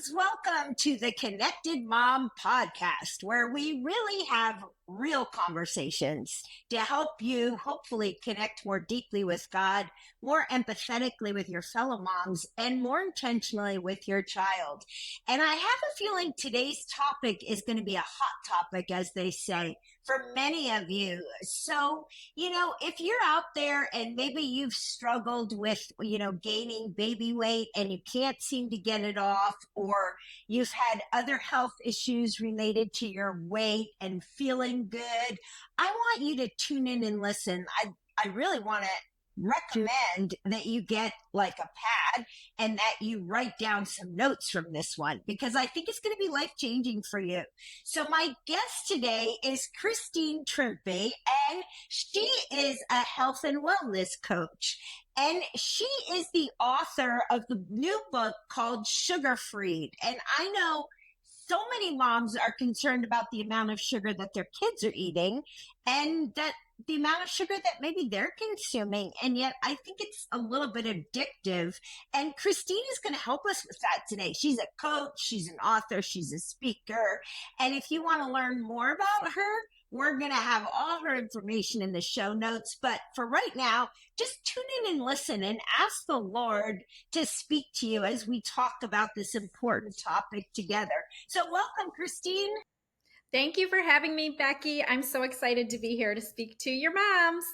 moms. Welcome to the Connected Mom podcast, where we really have real conversations to help you hopefully connect more deeply with God, more empathetically with your fellow moms, and more intentionally with your child. And I have a feeling today's topic is going to be a hot topic, as they say, for many of you. So, if you're out there and maybe you've struggled with, gaining baby weight and you can't seem to get it off, or you've had other health issues related to your weight and feeling good, I want you to tune in and listen. I really want to recommend that you get like a pad and that you write down some notes from this one, because I think it's going to be life changing for you. So my guest today is Christine Trimpe, and she is a health and wellness coach. And she is the author of the new book called Sugar Freed. And I know so many moms are concerned about the amount of sugar that their kids are eating, and that the amount of sugar that maybe they're consuming. And yet I think it's a little bit addictive. And Christine is going to help us with that today. She's a coach, she's an author, she's a speaker. And if you want to learn more about her, we're going to have all her information in the show notes. But for right now, just tune in and listen and ask the Lord to speak to you as we talk about this important topic together. So welcome, Christine. Thank you for having me, Becky. I'm so excited to be here to speak to your moms.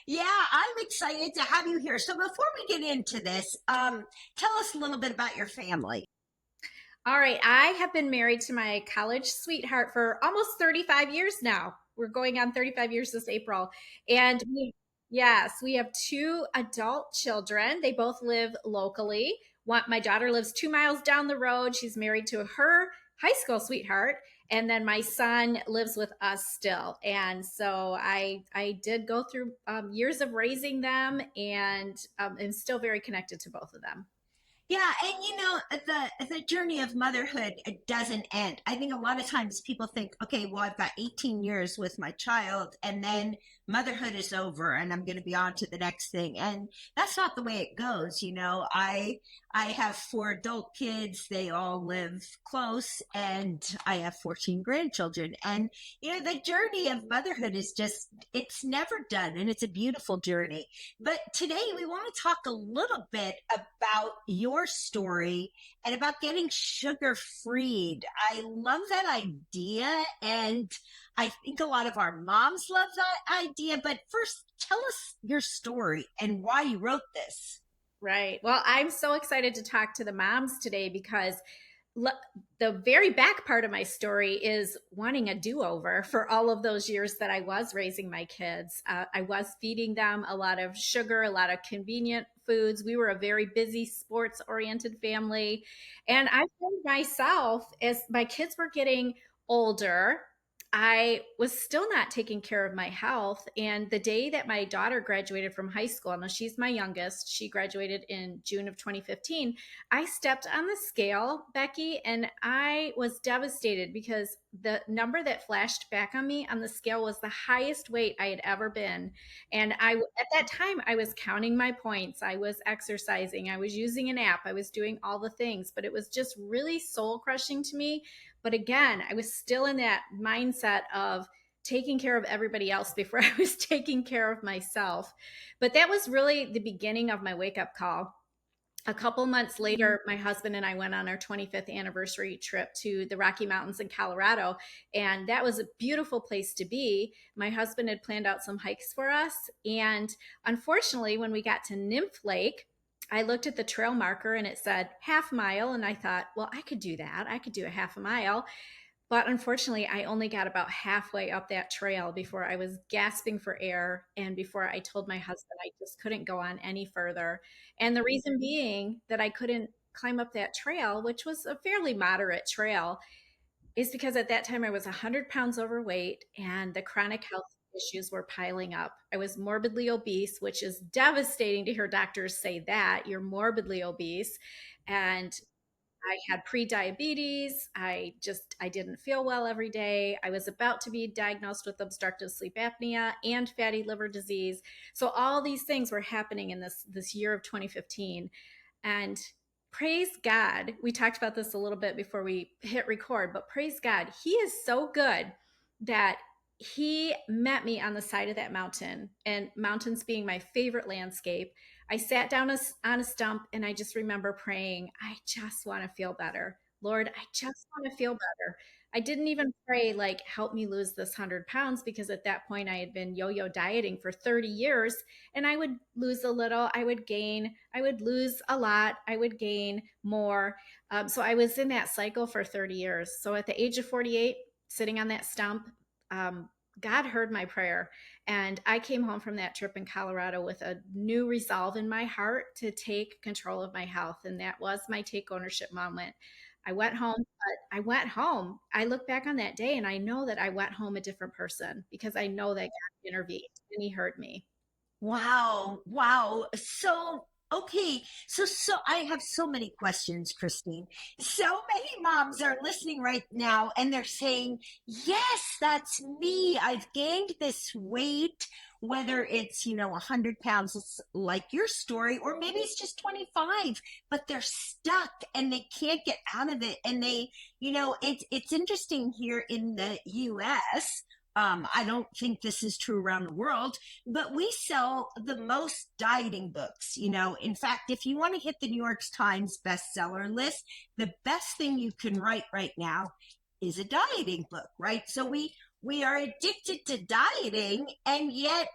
Yeah, I'm excited to have you here. So before we get into this, tell us a little bit about your family. All right, I have been married to my college sweetheart for almost 35 years now. We're going on 35 years this April. And yes, we have two adult children. They both live locally. My daughter lives 2 miles down the road. She's married to her high school sweetheart. And then my son lives with us still. And so I did go through years of raising them, and am still very connected to both of them. Yeah, and the journey of motherhood, it doesn't end. I think a lot of times people think, okay, well, I've got 18 years with my child, and then motherhood is over, and I'm going to be on to the next thing. And that's not the way it goes. I have four adult kids. They all live close, and I have 14 grandchildren. And the journey of motherhood is just, it's never done, and it's a beautiful journey. But today we want to talk a little bit about your story and about getting sugar freed. I love that idea. And I think a lot of our moms love that idea. But first, tell us your story and why you wrote this. Right. Well, I'm so excited to talk to the moms today because the very back part of my story is wanting a do-over for all of those years that I was raising my kids. I was feeding them a lot of sugar, a lot of convenient foods. We were a very busy sports-oriented family. And I found myself, as my kids were getting older, I was still not taking care of my health. And the day that my daughter graduated from high school, now she's my youngest, she graduated in June of 2015. I stepped on the scale, Becky, and I was devastated because the number that flashed back on me on the scale was the highest weight I had ever been. And at that time, I was counting my points, I was exercising, I was using an app, I was doing all the things, but it was just really soul crushing to me. But again, I was still in that mindset of taking care of everybody else before I was taking care of myself. But that was really the beginning of my wake up call. A couple months later, my husband and I went on our 25th anniversary trip to the Rocky Mountains in Colorado. And that was a beautiful place to be. My husband had planned out some hikes for us. And unfortunately, when we got to Nymph Lake, I looked at the trail marker and it said half mile. And I thought, well, I could do that. I could do a half a mile. But unfortunately, I only got about halfway up that trail before I was gasping for air and before I told my husband I just couldn't go on any further. And the reason being that I couldn't climb up that trail, which was a fairly moderate trail, is because at that time I was 100 pounds overweight and the chronic health issues were piling up. I was morbidly obese, which is devastating to hear doctors say that you're morbidly obese. And I had pre-diabetes. I didn't feel well every day. I was about to be diagnosed with obstructive sleep apnea and fatty liver disease. So all these things were happening in this year of 2015. And praise God. We talked about this a little bit before we hit record, but praise God. He is so good that he met me on the side of that mountain, and mountains being my favorite landscape. I sat down on a stump and I just remember praying, I just want to feel better. Lord, I just want to feel better. I didn't even pray, like, help me lose this 100 pounds, because at that point I had been yo yo dieting for 30 years, and I would lose a little, I would gain, I would lose a lot, I would gain more. So I was in that cycle for 30 years. So at the age of 48, sitting on that stump, um, God heard my prayer. And I came home from that trip in Colorado with a new resolve in my heart to take control of my health. And that was my take ownership moment. I went home, but I went home. I look back on that day and I know that I went home a different person, because I know that God intervened and he heard me. Wow, wow. So, okay, so I have so many questions, Christine. So many moms are listening right now and they're saying, "Yes, that's me. I've gained this weight." Whether it's, 100 pounds, it's like your story, or maybe it's just 25, but they're stuck and they can't get out of it. And it's interesting here in the US. I don't think this is true around the world, but we sell the most dieting books. In fact, if you want to hit the New York Times bestseller list, the best thing you can write right now is a dieting book, right? So we are addicted to dieting, and yet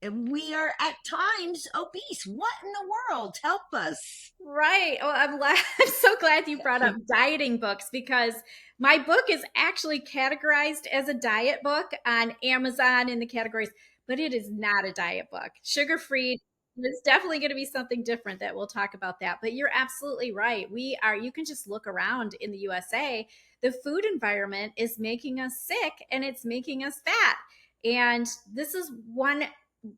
we are at times obese. What in the world? Help us. Right. Oh, I'm so glad you brought up dieting books, because my book is actually categorized as a diet book on Amazon in the categories, but it is not a diet book. Sugar free is definitely going to be something different that we'll talk about that. But you're absolutely right. You can just look around in the USA. The food environment is making us sick and it's making us fat. And this is one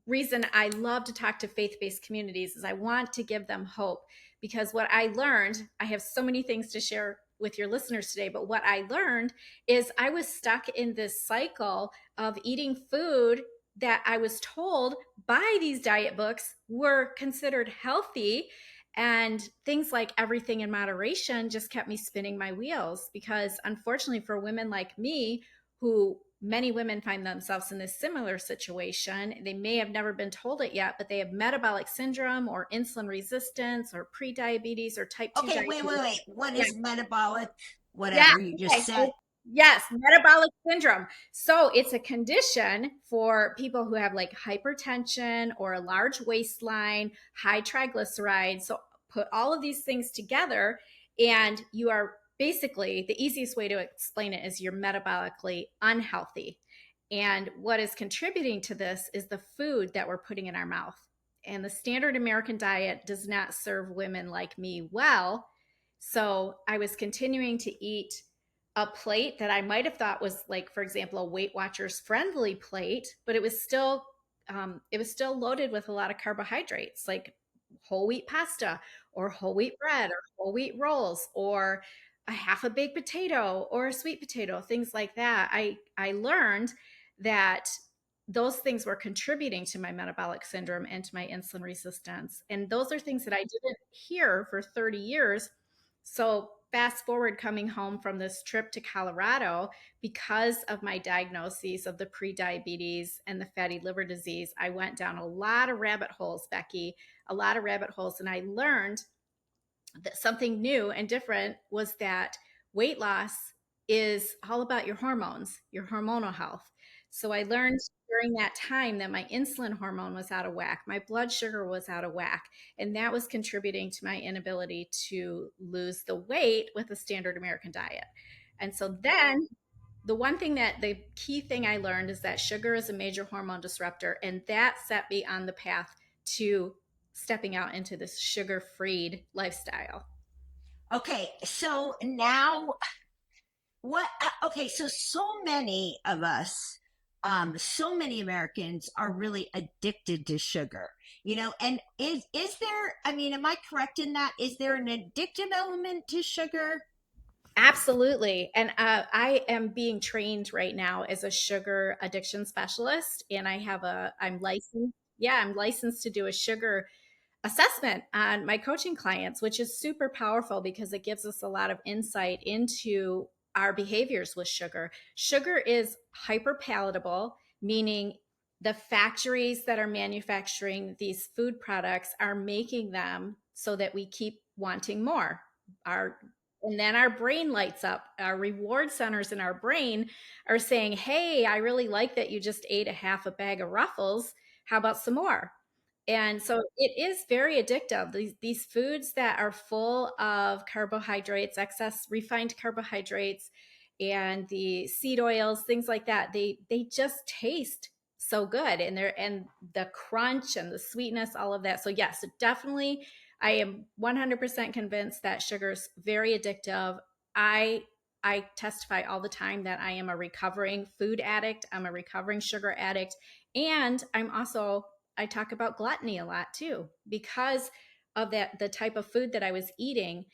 reason I love to talk to faith-based communities, is I want to give them hope, because what I learned, I have so many things to share with your listeners today, but what I learned is I was stuck in this cycle of eating food that I was told by these diet books were considered healthy, and things like everything in moderation just kept me spinning my wheels, because unfortunately for women like me, who many women find themselves in this similar situation. They may have never been told it yet, but they have metabolic syndrome or insulin resistance or prediabetes or type 2 Okay, wait, diabetes. wait, wait. What Yeah. is metabolic? Yeah. Whatever you just Okay. said. Yes, metabolic syndrome. So it's a condition for people who have like hypertension or a large waistline, high triglycerides. So put all of these things together, and you are basically, the easiest way to explain it is you're metabolically unhealthy. And what is contributing to this is the food that we're putting in our mouth. And the standard American diet does not serve women like me well. So I was continuing to eat a plate that I might have thought was, like, for example, a Weight Watchers friendly plate, but it was still loaded with a lot of carbohydrates, like whole wheat pasta or whole wheat bread or whole wheat rolls or a half a baked potato or a sweet potato, things like that. I learned that those things were contributing to my metabolic syndrome and to my insulin resistance. And those are things that I didn't hear for 30 years. So, fast forward, coming home from this trip to Colorado, because of my diagnoses of the prediabetes and the fatty liver disease, I went down a lot of rabbit holes, Becky, a lot of rabbit holes. And I learned that something new and different was that weight loss is all about your hormones, your hormonal health. So I learned during that time that my insulin hormone was out of whack, my blood sugar was out of whack, and that was contributing to my inability to lose the weight with a standard American diet. And so then the key thing I learned is that sugar is a major hormone disruptor, and that set me on the path to stepping out into this sugar-freed lifestyle. Okay, so now okay, so many of us, so many Americans are really addicted to sugar, and is there, I mean, am I correct in that? Is there an addictive element to sugar? Absolutely. And I am being trained right now as a sugar addiction specialist. And I'm licensed. Yeah, I'm licensed to do a sugar assessment on my coaching clients, which is super powerful because it gives us a lot of insight into our behaviors with sugar. Sugar is hyper palatable, meaning the factories that are manufacturing these food products are making them so that we keep wanting more. Our and then our brain lights up. Our reward centers in our brain are saying, "Hey, I really like that you just ate a half a bag of Ruffles. How about some more?" And so it is very addictive. These foods that are full of carbohydrates, excess refined carbohydrates, and the seed oils, things like that, they just taste so good, and the crunch and the sweetness, all of that. So yes, definitely, I am 100% convinced that sugar's very addictive. I I testify all the time that I am a recovering food addict. I'm a recovering sugar addict, and I talk about gluttony a lot too because of the type of food that I was eating.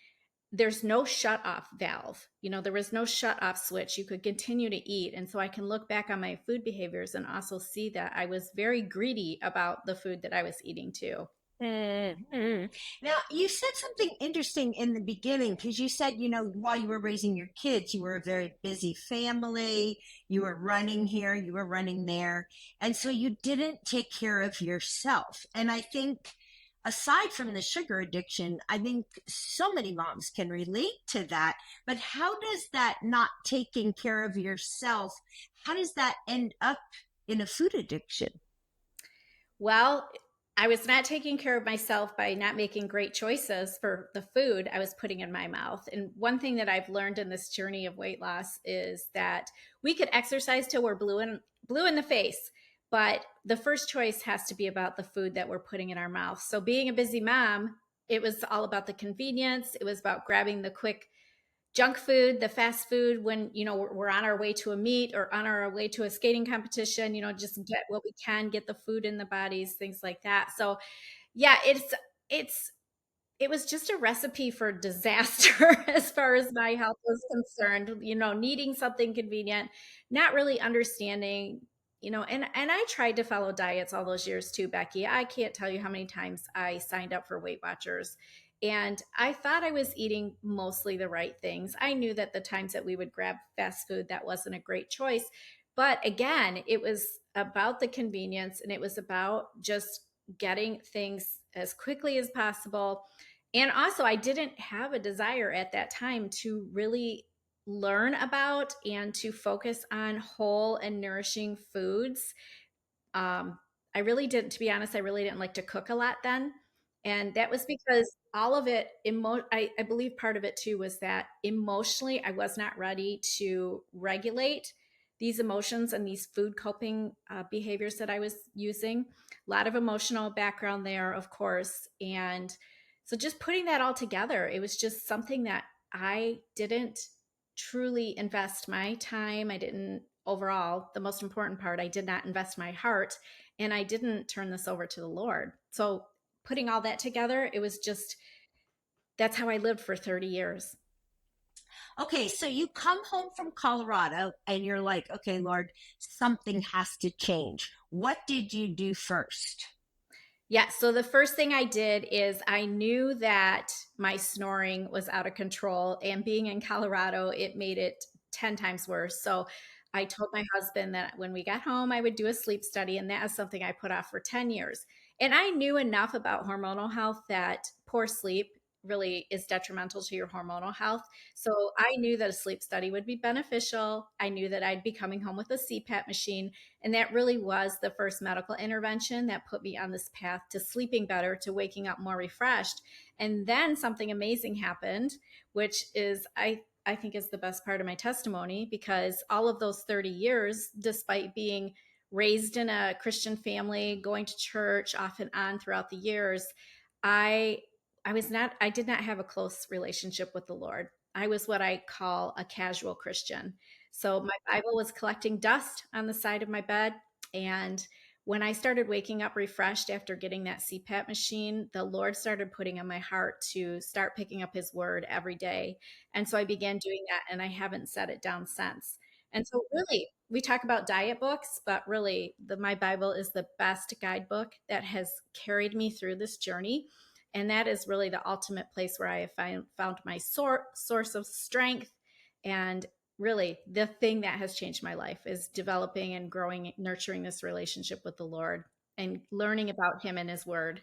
There's no shut off valve. There was no shut off switch. You could continue to eat. And so I can look back on my food behaviors and also see that I was very greedy about the food that I was eating too. Mhm. Now, you said something interesting in the beginning because you said, while you were raising your kids, you were a very busy family. You were running here, you were running there. And so you didn't take care of yourself. And I think, aside from the sugar addiction, I think so many moms can relate to that. But how does that not taking care of yourself, how does that end up in a food addiction? Well, I was not taking care of myself by not making great choices for the food I was putting in my mouth. And one thing that I've learned in this journey of weight loss is that we could exercise till we're blue in the face, but the first choice has to be about the food that we're putting in our mouth. So being a busy mom, it was all about the convenience. It was about grabbing the quick junk food, the fast food when we're on our way to a meet or on our way to a skating competition, just get what we can, get the food in the bodies, things like that. So yeah, it's it was just a recipe for disaster as far as my health was concerned, needing something convenient, not really understanding, and I tried to follow diets all those years too, Becky. I can't tell you how many times I signed up for Weight Watchers. And I thought I was eating mostly the right things. I knew that the times that we would grab fast food, that wasn't a great choice. But again, it was about the convenience and it was about just getting things as quickly as possible. And also, I didn't have a desire at that time to really learn about and to focus on whole and nourishing foods. um, I really didn't, to be honest, I really didn't like to cook a lot then. And that was because all of it, I believe part of it too was that emotionally, I was not ready to regulate these emotions and these food coping behaviors that I was using. A lot of emotional background there, of course. And so just putting that all together, it was just something that I didn't truly invest my time. I didn't overall, the most important part, I did not invest my heart and I didn't turn this over to the Lord. So putting all that together, it was just, that's how I lived for 30 years. Okay, so you come home from Colorado and you're like, okay, Lord, something has to change. What did you do first? Yeah. So the first thing I did is I knew that my snoring was out of control. And being in Colorado, it made it 10 times worse. So I told my husband that when we got home, I would do a sleep study. And that is something I put off for 10 years. And I knew enough about hormonal health that poor sleep really is detrimental to your hormonal health. So I knew that a sleep study would be beneficial. I knew that I'd be coming home with a CPAP machine. And that really was the first medical intervention that put me on this path to sleeping better, to waking up more refreshed. And then something amazing happened, which is, I think, is the best part of my testimony because all of those 30 years, despite being raised in a Christian family, going to church off and on throughout the years, I I did not have a close relationship with the Lord. I was what I call a casual Christian. So my Bible was collecting dust on the side of my bed. And when I started waking up refreshed after getting that CPAP machine, the Lord started putting on my heart to start picking up his word every day. And so I began doing that and I haven't set it down since. And so really, we talk about diet books, but really my Bible is the best guidebook that has carried me through this journey. And that is really the ultimate place where I have found my source of strength. And really, the thing that has changed my life is developing and growing, nurturing this relationship with the Lord and learning about Him and His Word.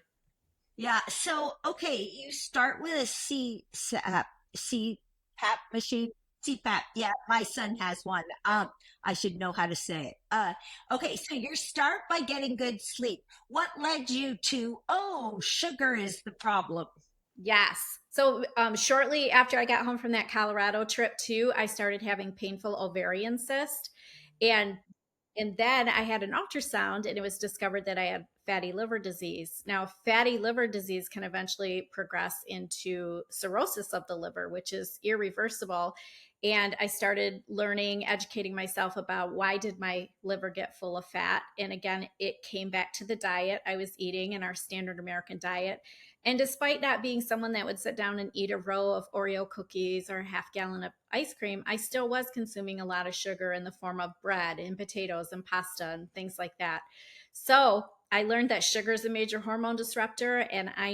Yeah. So, okay, you start with a CPAP machine. CPAP. Yeah, my son has one. I should know how to say it. Okay, so you start by getting good sleep. What led you to, oh, sugar is the problem? Yes. So shortly after I got home from that Colorado trip too, I started having painful ovarian cyst, and then I had an ultrasound and it was discovered that I had fatty liver disease. Now, fatty liver disease can eventually progress into cirrhosis of the liver, which is irreversible. And I started learning, educating myself about why did my liver get full of fat? And again, it came back to the diet I was eating in our standard American diet. And despite not being someone that would sit down and eat a row of Oreo cookies or a half gallon of ice cream, I still was consuming a lot of sugar in the form of bread and potatoes and pasta and things like that. So I learned that sugar is a major hormone disruptor, and I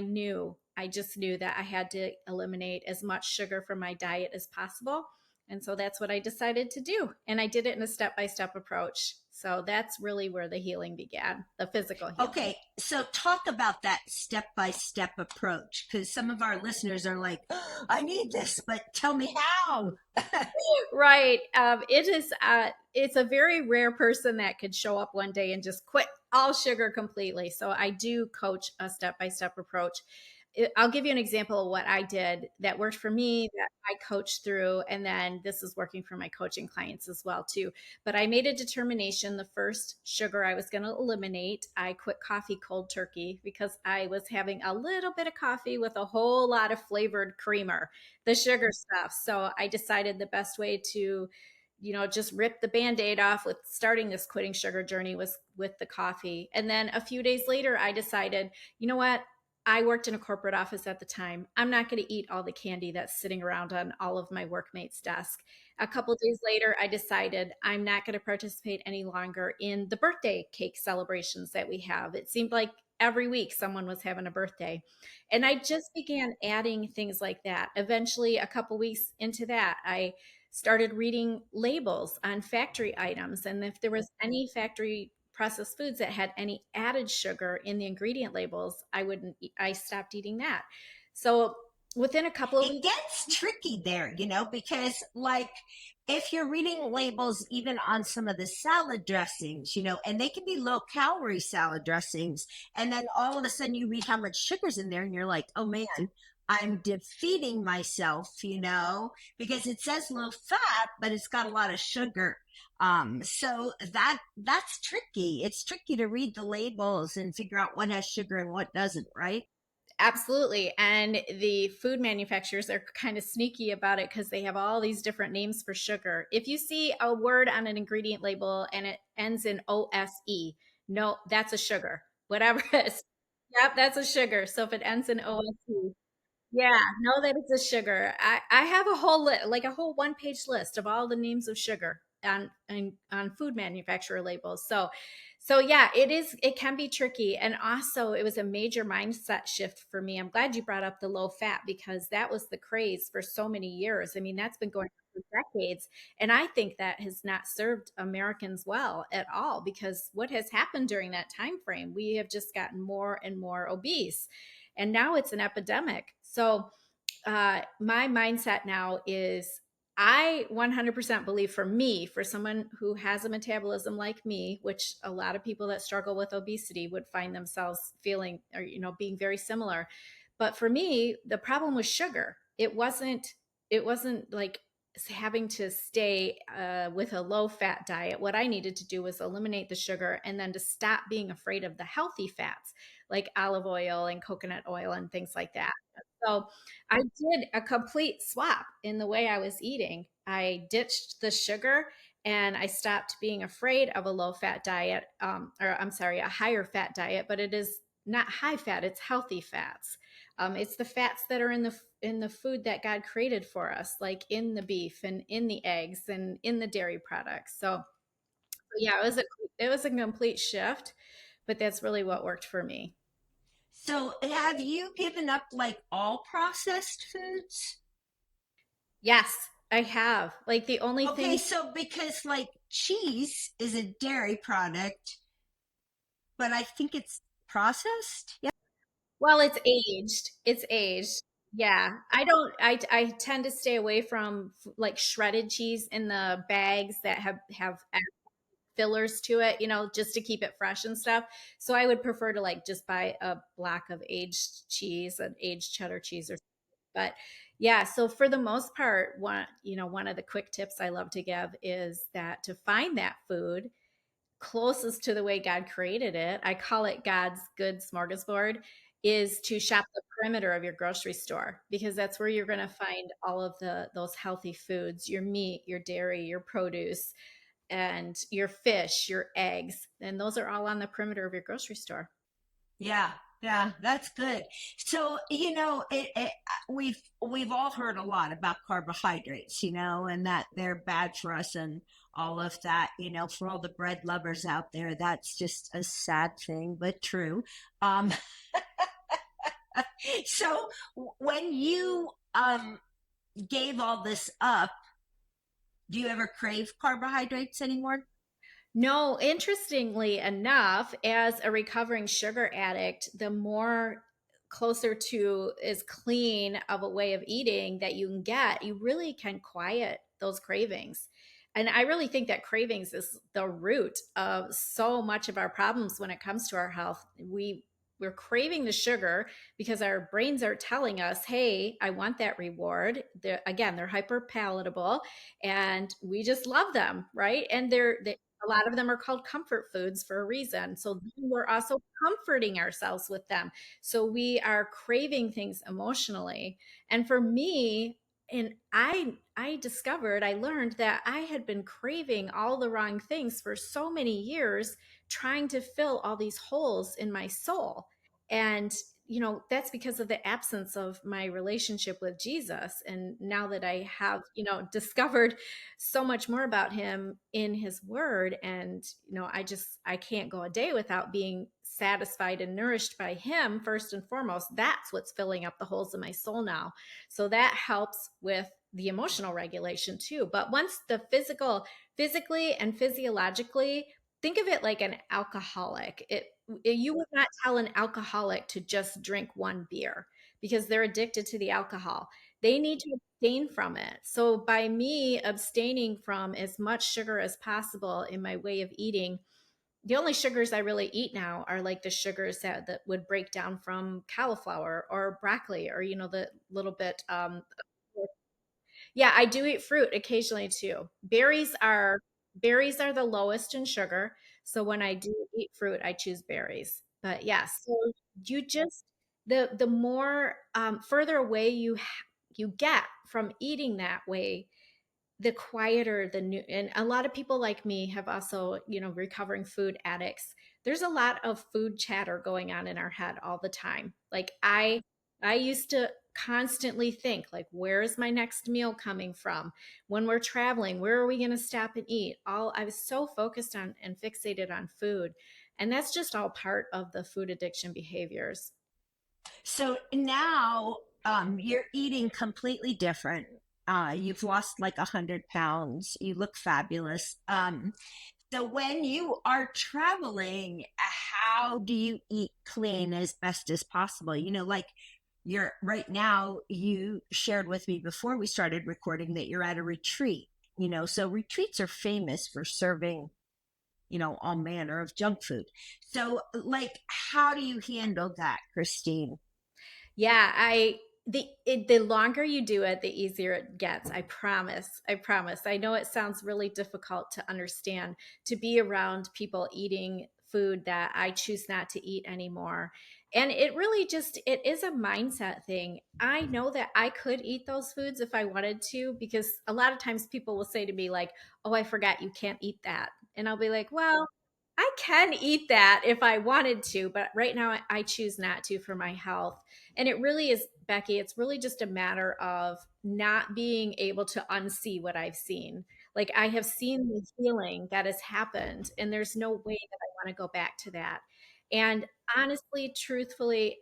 just knew that I had to eliminate as much sugar from my diet as possible. And so that's what I decided to do. And I did it in a step by step approach. So that's really where the healing began, the physical healing. Okay, so talk about that step by step approach because some of our listeners are like, "Oh, I need this, but tell me how." Right. It's a very rare person that could show up one day and just quit all sugar completely. So I do coach a step by step approach. I'll give you an example of what I did that worked for me that I coached through. And then this is working for my coaching clients as well, too. But I made a determination the first sugar I was going to eliminate. I quit coffee cold turkey because I was having a little bit of coffee with a whole lot of flavored creamer, the sugar stuff. So I decided the best way to, just rip the band-aid off with starting this quitting sugar journey was with the coffee. And then a few days later, I decided, you know what? I worked in a corporate office at the time. I'm not going to eat all the candy that's sitting around on all of my workmates' desk. A couple of days later, I decided I'm not going to participate any longer in the birthday cake celebrations that we have. It seemed like every week someone was having a birthday. And I just began adding things like that. Eventually, a couple weeks into that, I started reading labels on factory items. And if there was any factory processed foods that had any added sugar in the ingredient labels, I stopped eating that. So within a couple of It weeks, gets tricky there, because like if you're reading labels even on some of the salad dressings, and they can be low calorie salad dressings, and then all of a sudden you read how much sugar's in there and you're like, oh man, I'm defeating myself, because it says low fat, but it's got a lot of sugar. So that's tricky. It's tricky to read the labels and figure out what has sugar and what doesn't, right? absolutely. And the food manufacturers are kind of sneaky about it because they have all these different names for sugar. If you see a word on an ingredient label and it ends in OSE, no, that's a sugar. Whatever it is. Yep, that's a sugar. So if it ends in OSE, yeah, know that it's a sugar. I have a whole like a whole one-page list of all the names of sugar on food manufacturer labels. So yeah, it can be tricky. And also it was a major mindset shift for me. I'm glad you brought up the low fat because that was the craze for so many years. I mean, that's been going on for decades. And I think that has not served Americans well at all because what has happened during that time frame, we have just gotten more and more obese and now it's an epidemic. So my mindset now is I 100% believe for me, for someone who has a metabolism like me, which a lot of people that struggle with obesity would find themselves feeling or, being very similar. But for me, the problem was sugar. It wasn't like having to stay with a low fat diet. What I needed to do was eliminate the sugar and then to stop being afraid of the healthy fats like olive oil and coconut oil and things like that. So I did a complete swap in the way I was eating. I ditched the sugar and I stopped being afraid of a low fat diet, or I'm sorry, a higher fat diet, but it is not high fat, it's healthy fats. It's the fats that are in the food that God created for us, like in the beef and in the eggs and in the dairy products. So yeah, it was a complete shift, but that's really what worked for me. So have you given up like all processed foods? Yes, I have. Like the only Okay, thing, so because like cheese is a dairy product, but I think it's processed. Yeah. well, it's aged. It's aged. Yeah, I don't. I tend to stay away from like shredded cheese in the bags that have fillers to it, you know, just to keep it fresh and stuff. So I would prefer to like just buy a block of aged cheese, an aged cheddar cheese or but yeah, so for the most part, one of the quick tips I love to give is that to find that food closest to the way God created it, I call it God's good smorgasbord, is to shop the perimeter of your grocery store because that's where you're going to find all of the those healthy foods, your meat, your dairy, your produce, and your fish, your eggs, and those are all on the perimeter of your grocery store. Yeah, yeah, that's good. So, we've all heard a lot about carbohydrates, and that they're bad for us and all of that, for all the bread lovers out there, that's just a sad thing, but true. Um, so when you gave all this up, do you ever crave carbohydrates anymore? No, interestingly enough, as a recovering sugar addict, the more closer to as clean of a way of eating that you can get, you really can quiet those cravings. And I really think that cravings is the root of so much of our problems when it comes to our health. We're craving the sugar because our brains are telling us, "Hey, I want that reward." Again, they're hyper palatable, and we just love them, right? And they a lot of them are called comfort foods for a reason. So then we're also comforting ourselves with them. So we are craving things emotionally. And for me, and I discovered, I learned that I had been craving all the wrong things for so many years, trying to fill all these holes in my soul. And that's because of the absence of my relationship with Jesus. And now that I have, discovered so much more about him in his word, and I can't go a day without being satisfied and nourished by him first and foremost. That's what's filling up the holes in my soul now. So that helps with the emotional regulation too. But once the physically and physiologically, think of it like an alcoholic. You would not tell an alcoholic to just drink one beer because they're addicted to the alcohol. They need to abstain from it. So by me abstaining from as much sugar as possible in my way of eating, the only sugars I really eat now are like the sugars that would break down from cauliflower or broccoli, or the little bit yeah, I do eat fruit occasionally too. Berries are the lowest in sugar, so when I do eat fruit, I choose berries. But yeah, so you just the more further away you get from eating that way, the quieter the new. And a lot of people like me have also, recovering food addicts, there's a lot of food chatter going on in our head all the time. Like I used to constantly think like, where is my next meal coming from? When we're traveling, where are we going to stop and eat? All I was so focused on and fixated on food, and that's just all part of the food addiction behaviors. So now you're eating completely different. You've lost like 100 pounds. You look fabulous. So when you are traveling, how do you eat clean as best as possible? Like you're right now, you shared with me before we started recording that you're at a retreat, so retreats are famous for serving, all manner of junk food. So, like, how do you handle that, Christine? Yeah, the longer you do it, the easier it gets. I promise. I promise. I know it sounds really difficult to understand, to be around people eating food that I choose not to eat anymore. And it really just it is a mindset thing. I know that I could eat those foods if I wanted to, because a lot of times people will say to me like, "Oh, I forgot you can't eat that." And I'll be like, "Well, I can eat that if I wanted to, but right now I choose not to for my health. And it really is, Becky, it's really just a matter of not being able to unsee what I've seen. Like I have seen the healing that has happened, and there's no way that I want to go back to that. And honestly, truthfully,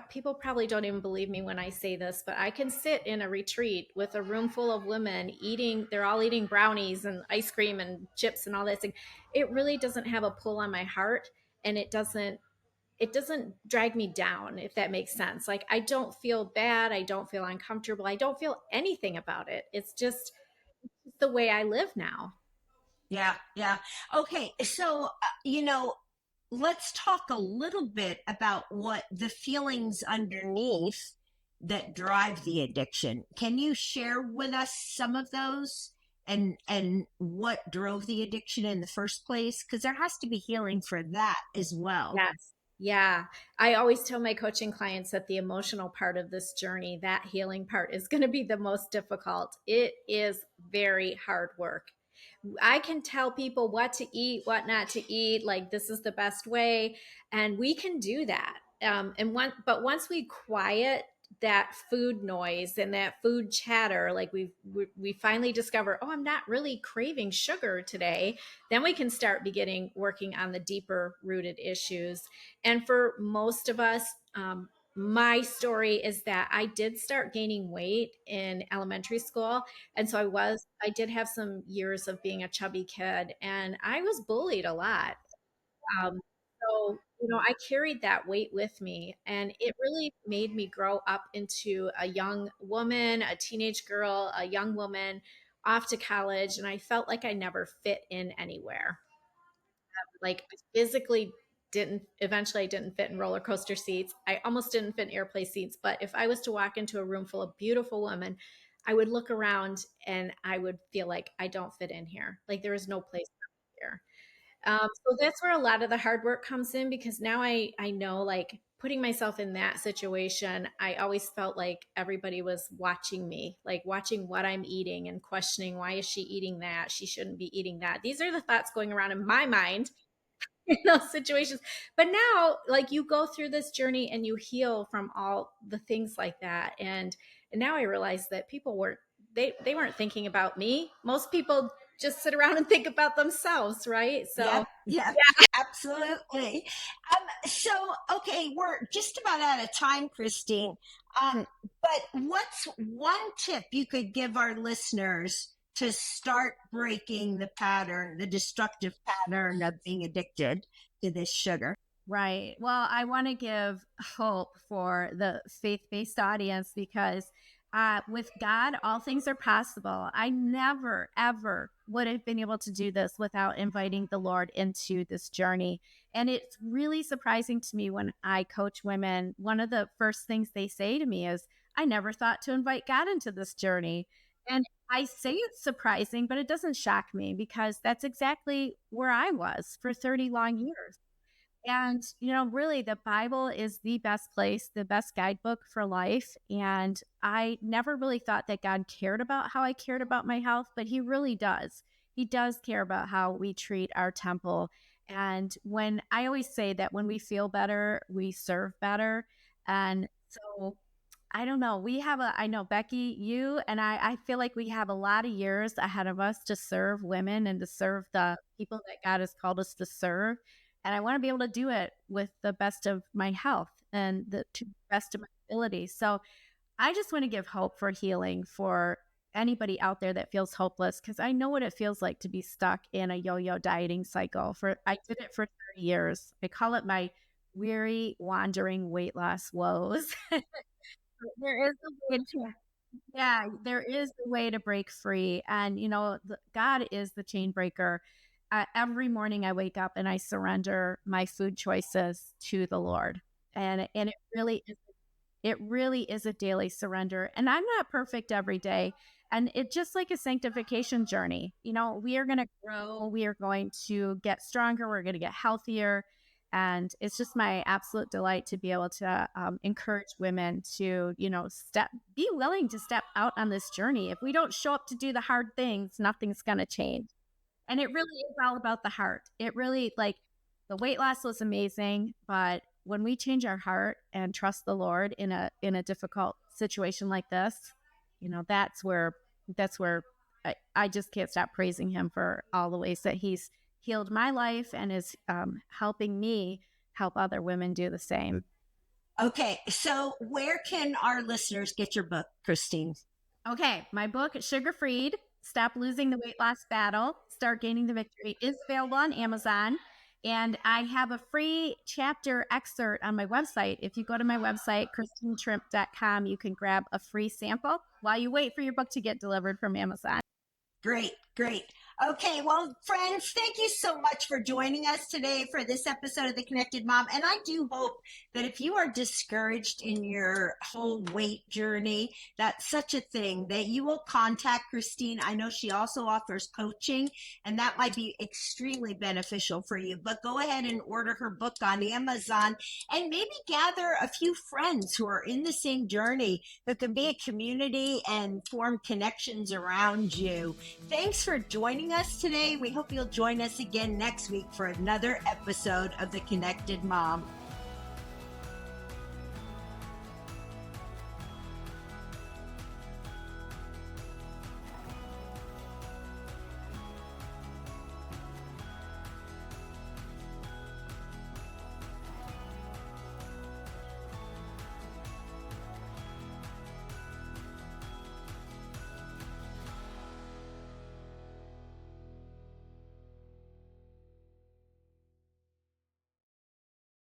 people probably don't even believe me when I say this, but I can sit in a retreat with a room full of women eating, they're all eating brownies and ice cream and chips and all that thing. It really doesn't have a pull on my heart, and it doesn't drag me down, if that makes sense. Like I don't feel bad, I don't feel uncomfortable, I don't feel anything about it. It's just the way I live now. Yeah, yeah. Okay, so let's talk a little bit about what the feelings underneath that drive the addiction. Can you share with us some of those and what drove the addiction in the first place? Because there has to be healing for that as well. Yes. Yeah. I always tell my coaching clients that the emotional part of this journey, that healing part, is going to be the most difficult. It is very hard work. I can tell people what to eat, what not to eat, like this is the best way, and we can do that. But once we quiet that food noise and that food chatter, like we finally discover, oh, I'm not really craving sugar today, then we can start beginning working on the deeper rooted issues. And for most of us, my story is that I did start gaining weight in elementary school. And so I did have some years of being a chubby kid, and I was bullied a lot. Um, I carried that weight with me, and it really made me grow up into a young woman, a teenage girl, a young woman off to college. And I felt like I never fit in anywhere. Like I physically didn't, eventually I didn't fit in roller coaster seats. I almost didn't fit in airplane seats. But if I was to walk into a room full of beautiful women, I would look around and I would feel like I don't fit in here. Like there is no place here. So that's where a lot of the hard work comes in, because now I know, like, putting myself in that situation, I always felt like everybody was watching me, like watching what I'm eating and questioning, why is she eating that? She shouldn't be eating that. These are the thoughts going around in my mind in those situations. But now, like, you go through this journey and you heal from all the things like that. And now I realize that people weren't, they weren't thinking about me. Most people just sit around and think about themselves, right? Yep, So yep, absolutely. So okay, we're just about out of time, Christine. Um, but what's one tip you could give our listeners to start breaking the pattern, the destructive pattern of being addicted to this sugar? Right. Well, I want to give hope for the faith based audience because with God, all things are possible. I never, ever would have been able to do this without inviting the Lord into this journey. And it's really surprising to me when I coach women. One of the first things they say to me is, I never thought to invite God into this journey. And I say it's surprising, but it doesn't shock me because that's exactly where I was for 30 long years. And, really, the Bible is the best place, the best guidebook for life. And I never really thought that God cared about how I cared about my health, but He really does. He does care about how we treat our temple. And when I always say that when we feel better, we serve better. And so I don't know. I know Becky, you and I feel like we have a lot of years ahead of us to serve women and to serve the people that God has called us to serve. And I want to be able to do it with the best of my health and to the best of my ability. So I just want to give hope for healing for anybody out there that feels hopeless, because I know what it feels like to be stuck in a yo-yo dieting cycle. I did it for 30 years. I call it my weary, wandering weight loss woes. There is a way to yeah, there is a way to break free. And, God is the chain breaker. Every morning I wake up and I surrender my food choices to the Lord. And it really is a daily surrender. And I'm not perfect every day. And it's just like a sanctification journey. We are going to grow, we are going to get stronger, we're going to get healthier. And it's just my absolute delight to be able to encourage women to, be willing to step out on this journey. If we don't show up to do the hard things, nothing's going to change. And it really is all about the heart. It really, like, the weight loss was amazing, but when we change our heart and trust the Lord in a difficult situation like this, that's where I just can't stop praising him for all the ways that he's healed my life and is helping me help other women do the same. Okay, so where can our listeners get your book, Christine? Okay, my book, Sugar Freed, Stop Losing the Weight Loss Battle, Start Gaining the Victory, is available on Amazon. And I have a free chapter excerpt on my website. If you go to my website, christinetrimpe.com, you can grab a free sample while you wait for your book to get delivered from Amazon. Great, great. Okay, well, friends, thank you so much for joining us today for this episode of The Connected Mom. And I do hope that if you are discouraged in your whole weight journey, that's such a thing, that you will contact Christine. I know she also offers coaching, and that might be extremely beneficial for you. But go ahead and order her book on Amazon, and maybe gather a few friends who are in the same journey that can be a community and form connections around you. Thanks for joining us today. We hope you'll join us again next week for another episode of The Connected Mom.